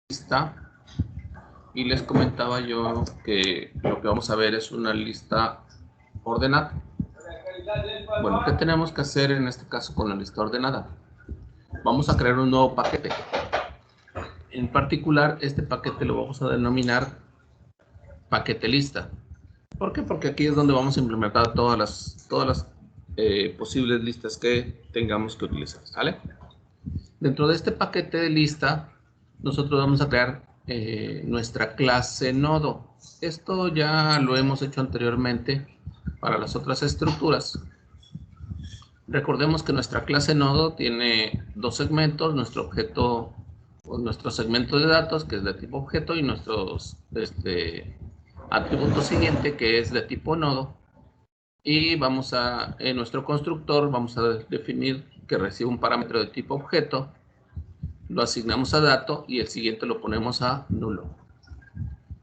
lista y les comentaba yo que lo que vamos a ver es una lista ordenada. Bueno, ¿qué tenemos que hacer en este caso con la lista ordenada? Vamos a crear un nuevo paquete. En particular, este paquete lo vamos a denominar paquete lista. ¿Por qué? Porque aquí es donde vamos a implementar todas las posibles listas que tengamos que utilizar, ¿sale? Dentro de este paquete de lista, nosotros vamos a crear nuestra clase nodo. Esto ya lo hemos hecho anteriormente para las otras estructuras. Recordemos que nuestra clase nodo tiene dos segmentos, nuestro objeto, o nuestro segmento de datos, que es de tipo objeto, y nuestros atributo siguiente, que es de tipo nodo. Y vamos a, en nuestro constructor, vamos a definir que recibe un parámetro de tipo objeto, lo asignamos a dato y el siguiente lo ponemos a nulo.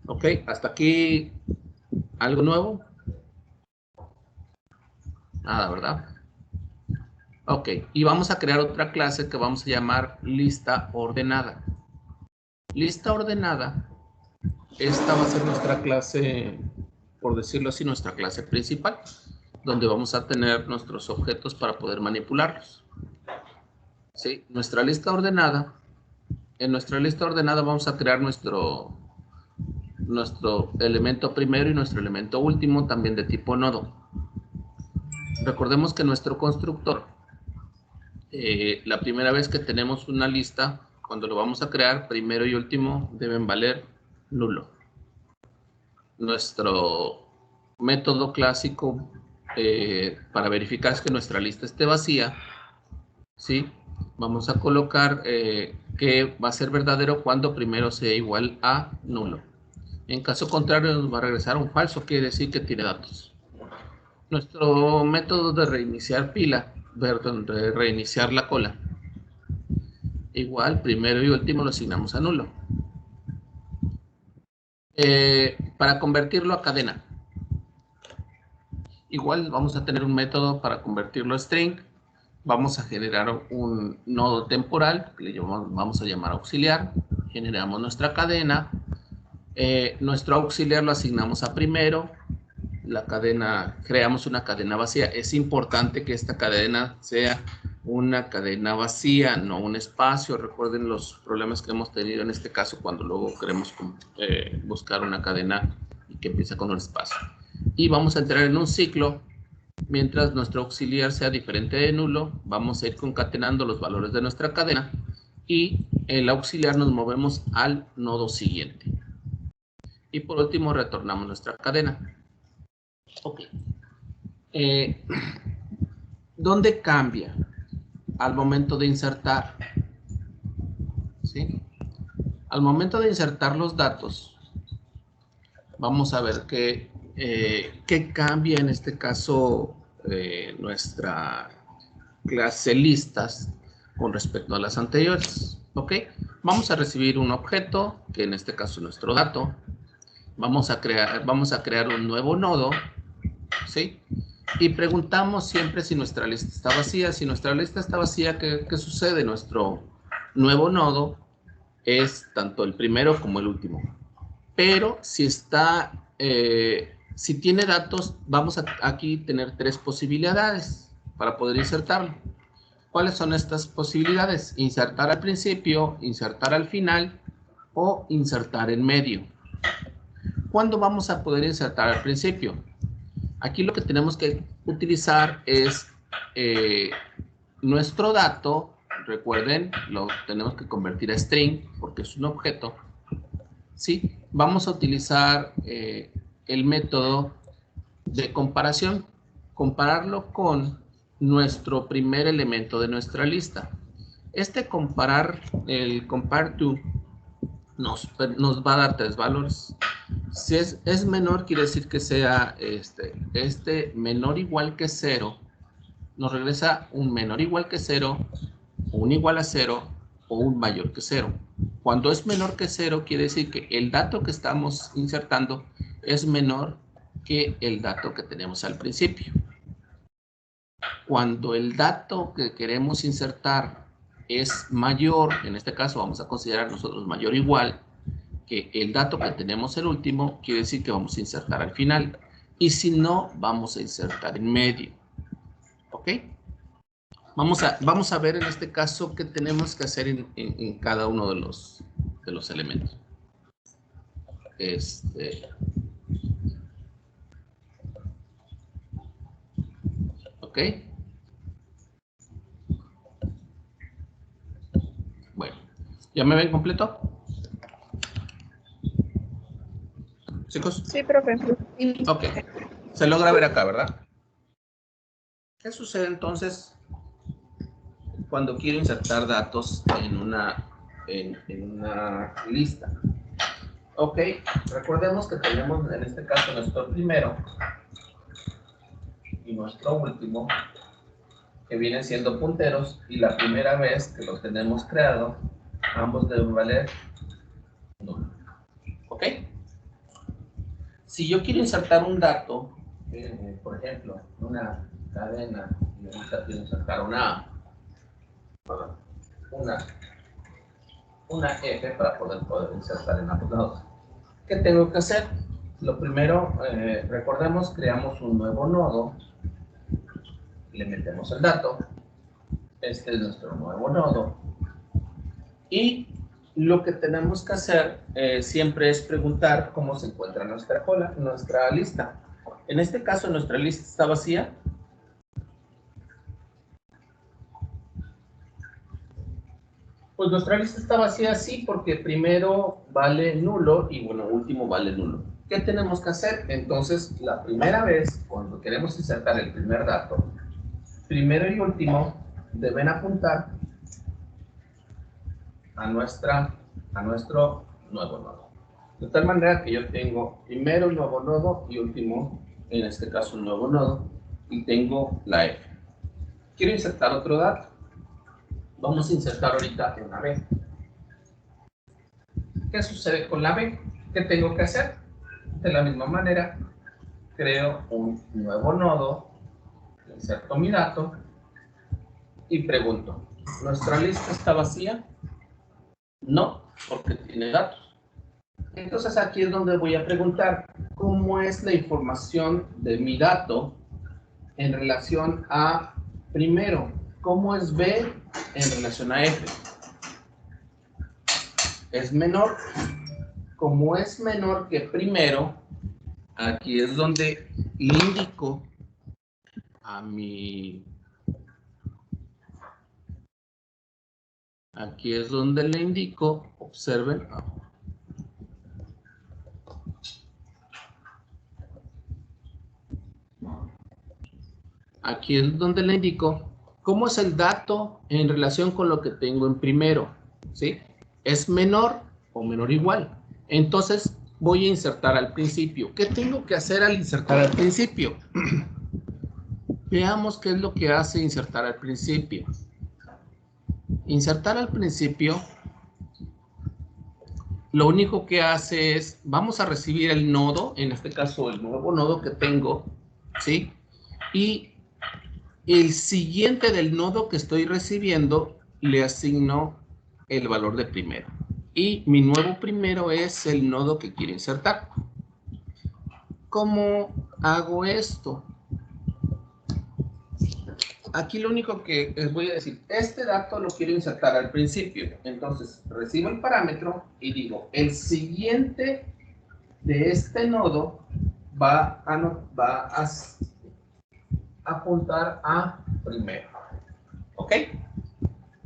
Ok, hasta aquí, ¿algo nuevo? Nada, ¿verdad? Ok, y vamos a crear otra clase que vamos a llamar lista ordenada. Lista ordenada, esta va a ser nuestra clase, por decirlo así, nuestra clase principal, donde vamos a tener nuestros objetos para poder manipularlos. ¿Sí? Nuestra lista ordenada, en nuestra lista ordenada vamos a crear nuestro elemento primero y nuestro elemento último, también de tipo nodo. Recordemos que nuestro constructor, la primera vez que tenemos una lista, cuando lo vamos a crear, primero y último deben valer nulo. Nuestro método clásico para verificar que nuestra lista esté vacía, ¿sí? Vamos a colocar que va a ser verdadero cuando primero sea igual a nulo. En caso contrario nos va a regresar un falso, quiere decir que tiene datos. Nuestro método de reiniciar pila, perdón, de reiniciar la cola, igual primero y último lo asignamos a nulo. Para convertirlo a cadena, igual vamos a tener un método para convertirlo a string. Vamos a generar un nodo temporal que le vamos a llamar auxiliar. Generamos nuestra cadena. Nuestro auxiliar lo asignamos a primero. La cadena, creamos una cadena vacía. Es importante que esta cadena sea una cadena vacía, no un espacio. Recuerden los problemas que hemos tenido en este caso cuando luego queremos buscar una cadena y que empieza con un espacio. Y vamos a entrar en un ciclo. Mientras nuestro auxiliar sea diferente de nulo, vamos a ir concatenando los valores de nuestra cadena y el auxiliar nos movemos al nodo siguiente. Y por último retornamos nuestra cadena. Ok. ¿Dónde cambia? Al momento de insertar. ¿Sí? Al momento de insertar los datos, vamos a ver qué cambia en este caso nuestra clase listas con respecto a las anteriores. ¿Ok? Vamos a recibir un objeto, que en este caso es nuestro dato. Vamos a crear un nuevo nodo, ¿sí? Y preguntamos siempre si nuestra lista está vacía. Si nuestra lista está vacía, ¿qué sucede? Nuestro nuevo nodo es tanto el primero como el último. Pero si está, si tiene datos, vamos a aquí tener tres posibilidades para poder insertarlo. ¿Cuáles son estas posibilidades? Insertar al principio, insertar al final o insertar en medio. ¿Cuándo vamos a poder insertar al principio? Aquí lo que tenemos que utilizar es nuestro dato. Recuerden, lo tenemos que convertir a string porque es un objeto. ¿Sí? Vamos a utilizar el método de comparación. Compararlo con nuestro primer elemento de nuestra lista. Este comparar, el compare to, nos va a dar tres valores. Si es menor, quiere decir que sea menor igual que 0. Nos regresa un menor igual que 0, un igual a 0 o un mayor que 0. Cuando es menor que 0, quiere decir que el dato que estamos insertando es menor que el dato que tenemos al principio. Cuando el dato que queremos insertar es mayor, en este caso vamos a considerar nosotros mayor o igual, que el dato que tenemos el último, quiere decir que vamos a insertar al final. Y si no, vamos a insertar en medio. ¿Ok? Vamos a ver en este caso qué tenemos que hacer en cada uno de los elementos. ¿Ok? Bueno, ¿ya me ven completo? ¿Chicos? Sí, profe. Ok. Se logra ver acá, ¿verdad? ¿Qué sucede entonces cuando quiero insertar datos en una lista? Ok, recordemos que tenemos en este caso nuestro primero y nuestro último, que vienen siendo punteros, y la primera vez que los tenemos creado, ambos deben valer nulo. ¿Ok? Si yo quiero insertar un dato, por ejemplo, una cadena, y ahorita quiero insertar una F para poder insertar en ambos lados. ¿Qué tengo que hacer? Lo primero, recordemos, creamos un nuevo nodo, le metemos el dato, este es nuestro nuevo nodo, y lo que tenemos que hacer siempre es preguntar cómo se encuentra nuestra lista. En este caso, nuestra lista está vacía. Pues nuestra lista está vacía, sí, porque primero vale nulo y, bueno, último vale nulo. ¿Qué tenemos que hacer? Entonces, la primera vez, cuando queremos insertar el primer dato, primero y último deben apuntar a nuestro nuevo nodo. De tal manera que yo tengo primero un nuevo nodo y último, en este caso, un nuevo nodo, y tengo la F. Quiero insertar otro dato. Vamos a insertar ahorita una B. ¿Qué sucede con la B? ¿Qué tengo que hacer? De la misma manera, creo un nuevo nodo, inserto mi dato y pregunto, ¿nuestra lista está vacía? No, porque tiene datos. Entonces aquí es donde voy a preguntar, ¿cómo es la información de mi dato en relación a, primero, cómo es B en relación a F? Es menor. Como es menor que primero, aquí es donde le indico a mi... Aquí es donde le indico, observen. Aquí es donde le indico cómo es el dato en relación con lo que tengo en primero, ¿sí? ¿Es menor o menor o igual? Entonces voy a insertar al principio. ¿Qué tengo que hacer al insertar al principio? Veamos qué es lo que hace insertar al principio. Insertar al principio, lo único que hace es, vamos a recibir el nodo, en este caso el nuevo nodo que tengo, ¿sí? Y el siguiente del nodo que estoy recibiendo, le asigno el valor de primero. Y mi nuevo primero es el nodo que quiero insertar. ¿Cómo hago esto? Aquí lo único que les voy a decir, este dato lo quiero insertar al principio. Entonces, recibo el parámetro y digo, el siguiente de este nodo va a apuntar a primero. ¿Ok?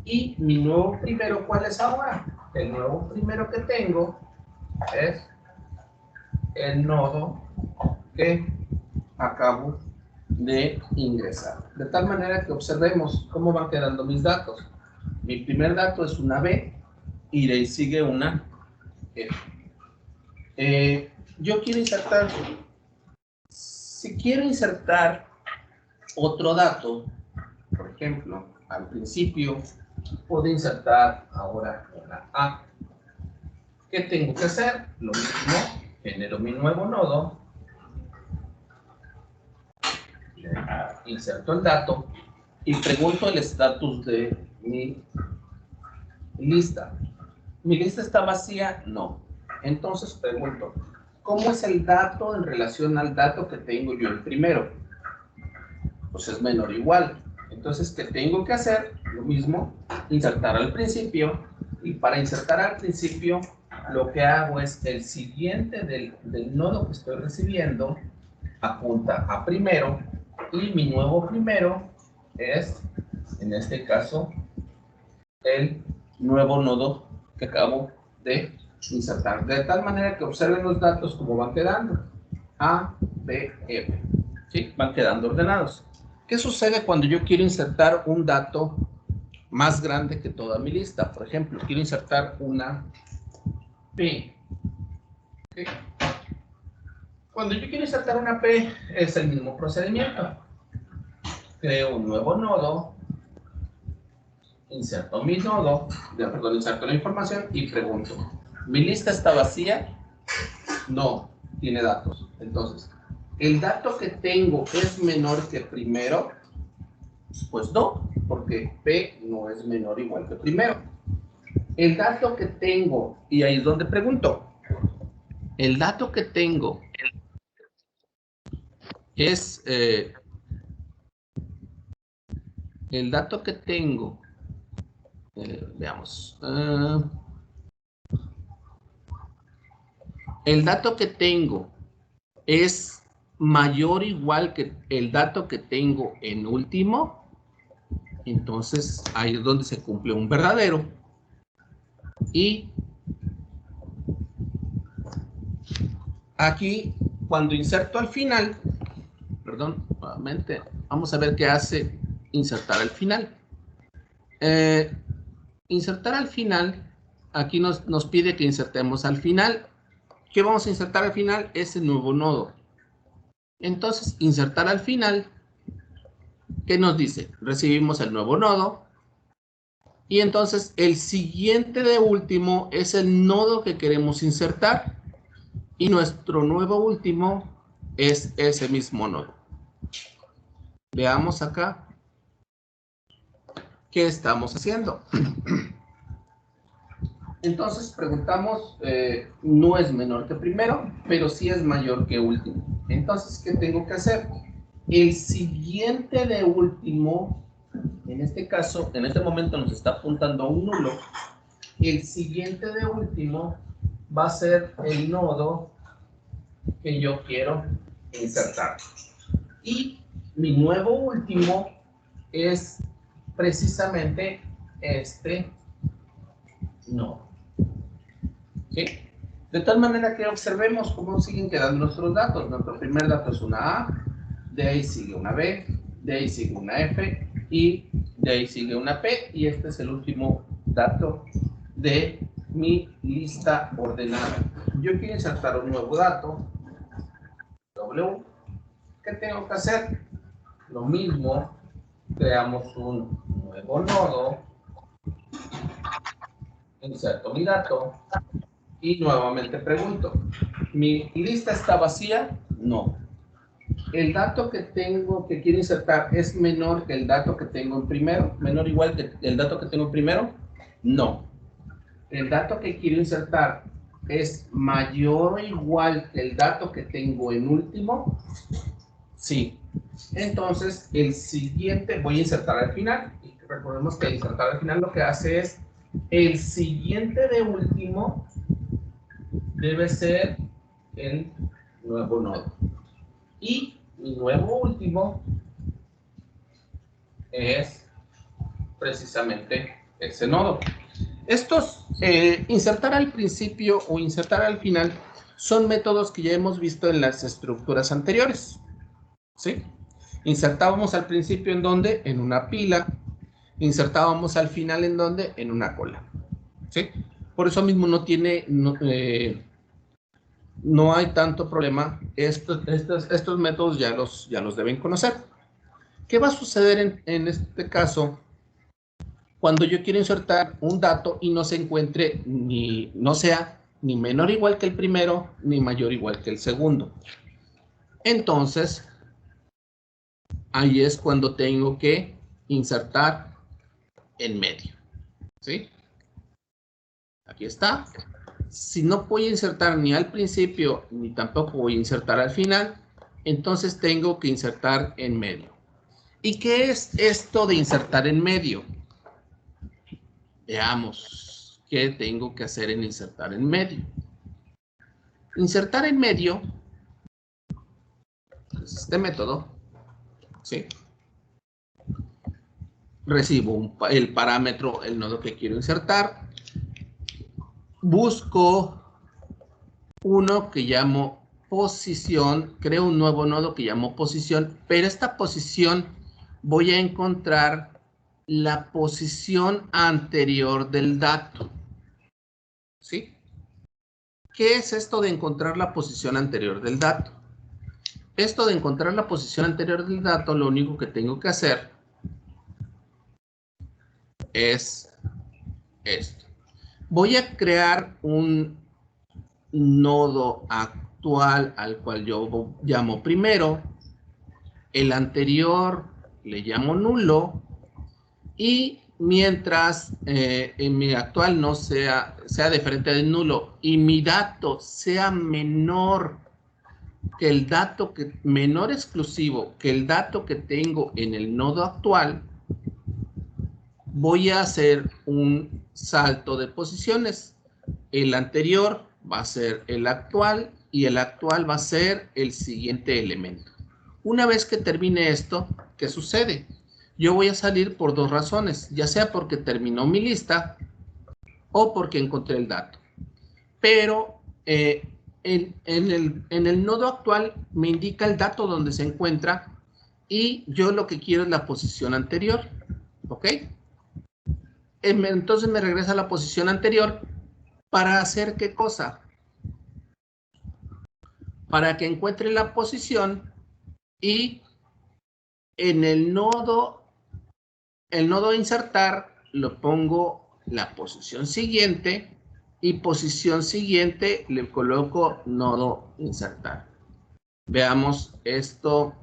Y mi nuevo primero, ¿cuál es ahora? El nuevo primero que tengo es el nodo que acabo de ingresar. De tal manera que observemos cómo van quedando mis datos. Mi primer dato es una B y de ahí sigue una F. Yo quiero insertar, si quiero insertar otro dato, por ejemplo, al principio, puedo insertar ahora una A. ¿Qué tengo que hacer? Lo mismo, genero mi nuevo nodo, inserto el dato y pregunto el estatus de mi lista. ¿Mi lista está vacía? No. Entonces pregunto, ¿cómo es el dato en relación al dato que tengo yo en primero? Pues es menor o igual. Entonces, ¿qué tengo que hacer? Lo mismo, insertar al principio. Y para insertar al principio, lo que hago es el siguiente del nodo que estoy recibiendo, apunta a primero. Y mi nuevo primero es, en este caso, el nuevo nodo que acabo de insertar. De tal manera que observen los datos como van quedando. A, B, F. ¿Sí? Van quedando ordenados. ¿Qué sucede cuando yo quiero insertar un dato más grande que toda mi lista? Por ejemplo, quiero insertar una P. ¿Okay? Cuando yo quiero insertar una P, es el mismo procedimiento. Creo un nuevo nodo, inserto mi nodo, inserto la información y pregunto, ¿mi lista está vacía? No, tiene datos. Entonces, ¿el dato que tengo es menor que primero? Pues no, porque P no es menor o igual que primero. El dato que tengo, y ahí es donde pregunto, el dato que tengo es, el dato que tengo, veamos, el dato que tengo es mayor o igual que el dato que tengo en último, entonces ahí es donde se cumple un verdadero. Y aquí, cuando inserto al final, perdón, nuevamente, vamos a ver qué hace insertar al final. Insertar al final, aquí nos pide que insertemos al final. ¿Qué vamos a insertar al final? Ese nuevo nodo. Entonces, insertar al final, ¿qué nos dice? Recibimos el nuevo nodo. Y entonces, el siguiente de último es el nodo que queremos insertar. Y nuestro nuevo último es ese mismo nodo. Veamos acá qué estamos haciendo. Entonces preguntamos, no es menor que primero, pero sí es mayor que último. Entonces, ¿qué tengo que hacer? El siguiente de último, en este caso, en este momento nos está apuntando a un nulo. El siguiente de último va a ser el nodo que yo quiero insertar. Y mi nuevo último es precisamente este nodo. ¿Sí? De tal manera que observemos cómo siguen quedando nuestros datos. Nuestro primer dato es una A, de ahí sigue una B, de ahí sigue una F y de ahí sigue una P, y este es el último dato de mi lista ordenada. Yo quiero insertar un nuevo dato, W. ¿Qué tengo que hacer? Lo mismo, creamos un nuevo nodo, inserto mi dato y nuevamente pregunto, ¿mi lista está vacía? No. ¿El dato que tengo, que quiero insertar, es menor que el dato que tengo en primero? ¿Menor o igual que el dato que tengo en primero? No. ¿El dato que quiero insertar es mayor o igual que el dato que tengo en último? Sí. Entonces, el siguiente, voy a insertar al final. Y recordemos que insertar al final lo que hace es, el siguiente de último debe ser el nuevo nodo. Y mi nuevo último es precisamente ese nodo. Estos, insertar al principio o insertar al final, son métodos que ya hemos visto en las estructuras anteriores. ¿Sí? Insertábamos al principio en donde, en una pila, insertábamos al final en donde, en una cola. ¿Sí? Por eso mismo no tiene, no hay tanto problema. Estos métodos ya los deben conocer. ¿Qué va a suceder en este caso cuando yo quiero insertar un dato y no se encuentre no sea ni menor o igual que el primero, ni mayor o igual que el segundo? Entonces, ahí es cuando tengo que insertar en medio, ¿sí? Aquí está. Si no voy a insertar ni al principio, ni tampoco voy a insertar al final, entonces tengo que insertar en medio. ¿Y qué es esto de insertar en medio? Veamos qué tengo que hacer en insertar en medio. Insertar en medio es este método, ¿sí? Recibo el parámetro, el nodo que quiero insertar. Busco uno que llamo posición, creo un nuevo nodo que llamo posición, pero esta posición voy a encontrar la posición anterior del dato, ¿sí? ¿Qué es esto de encontrar la posición anterior del dato? Esto de encontrar la posición anterior del dato, lo único que tengo que hacer es esto. Voy a crear un nodo actual al cual yo llamo primero, el anterior le llamo nulo, y mientras en mi actual no sea diferente del nulo y mi dato sea menor que el dato menor exclusivo que el dato que tengo en el nodo actual, voy a hacer un salto de posiciones. El anterior va a ser el actual y el actual va a ser el siguiente elemento. Una vez que termine esto, ¿qué sucede? Yo voy a salir por dos razones, ya sea porque terminó mi lista o porque encontré el dato. Pero en el nodo actual me indica el dato donde se encuentra y yo lo que quiero es la posición anterior, ¿ok? Entonces me regresa a la posición anterior para hacer ¿qué cosa? Para que encuentre la posición y en el nodo insertar lo pongo la posición siguiente y posición siguiente le coloco nodo insertar. Veamos esto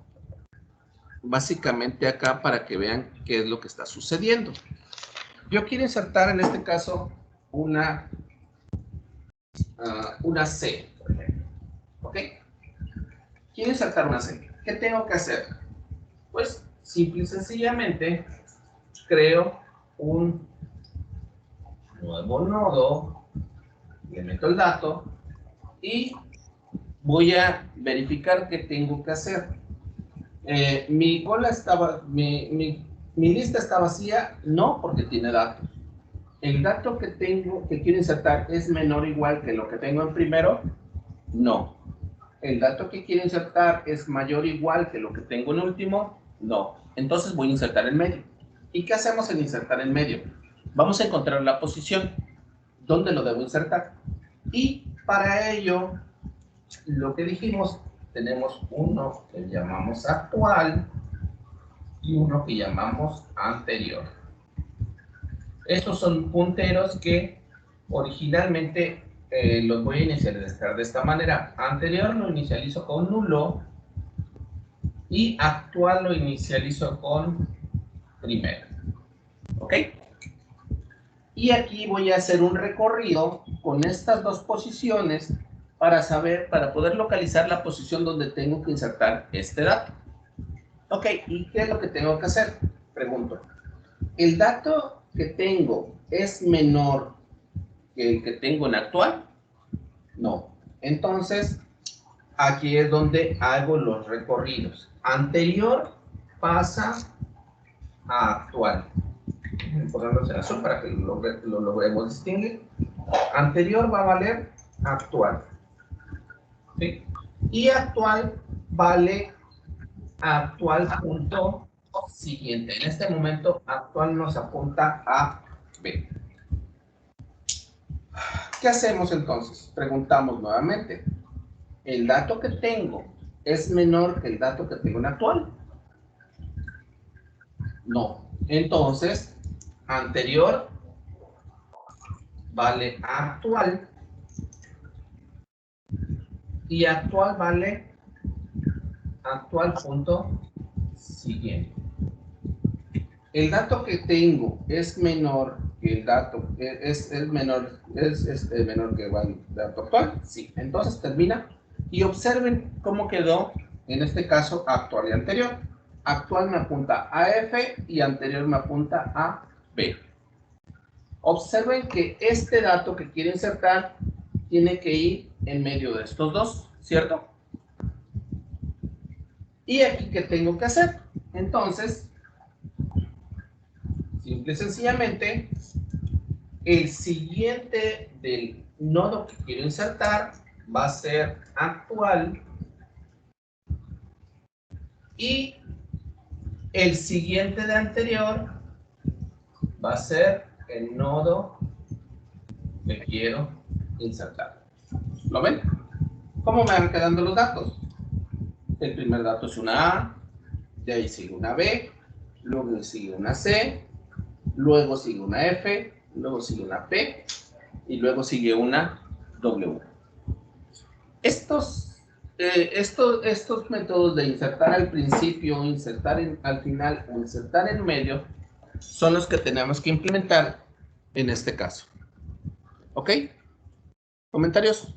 básicamente acá para que vean qué es lo que está sucediendo. Yo quiero insertar en este caso una C, por ejemplo. ¿Ok? Quiero insertar una C. ¿Qué tengo que hacer? Pues simple y sencillamente creo un nuevo nodo, le meto el dato y voy a verificar qué tengo que hacer. Mi lista está vacía, no, porque tiene datos. El dato que quiero insertar es menor o igual que lo que tengo en primero, no. El dato que quiero insertar es mayor o igual que lo que tengo en último, no. Entonces voy a insertar en medio. ¿Y qué hacemos en insertar en medio? Vamos a encontrar la posición. ¿Dónde lo debo insertar? Y para ello, lo que dijimos, tenemos uno que llamamos actual y uno que llamamos anterior. Estos son punteros que originalmente los voy a inicializar de esta manera. Anterior lo inicializo con nulo y actual lo inicializo con primero. ¿Ok? Y aquí voy a hacer un recorrido con estas dos posiciones para poder localizar la posición donde tengo que insertar este dato. Ok, ¿y qué es lo que tengo que hacer? Pregunto. ¿El dato que tengo es menor que el que tengo en actual? No. Entonces, aquí es donde hago los recorridos. Anterior pasa a actual. Ponerlos en azul para que lo logremos distinguir. Anterior va a valer actual. ¿Sí? Y actual vale actual punto siguiente. En este momento, actual nos apunta a B. ¿Qué hacemos entonces? Preguntamos nuevamente. ¿El dato que tengo es menor que el dato que tengo en actual? No. Entonces, anterior vale actual y actual vale actual punto siguiente. El dato que tengo es menor que el dato es menor, menor que el dato actual, sí. Entonces termina y observen cómo quedó en este caso actual y anterior. Actual me apunta a F y anterior me apunta a B. Observen que este dato que quiero insertar tiene que ir en medio de estos dos, ¿cierto? ¿Y aquí qué tengo que hacer? Entonces, simple y sencillamente, el siguiente del nodo que quiero insertar va a ser actual y el siguiente de anterior va a ser el nodo que quiero insertar. ¿Lo ven? ¿Cómo me van quedando los datos? El primer dato es una A, de ahí sigue una B, luego sigue una C, luego sigue una F, luego sigue una P y luego sigue una W. Estos métodos de insertar al principio, insertar al final o insertar en medio son los que tenemos que implementar en este caso. ¿Ok? ¿Comentarios?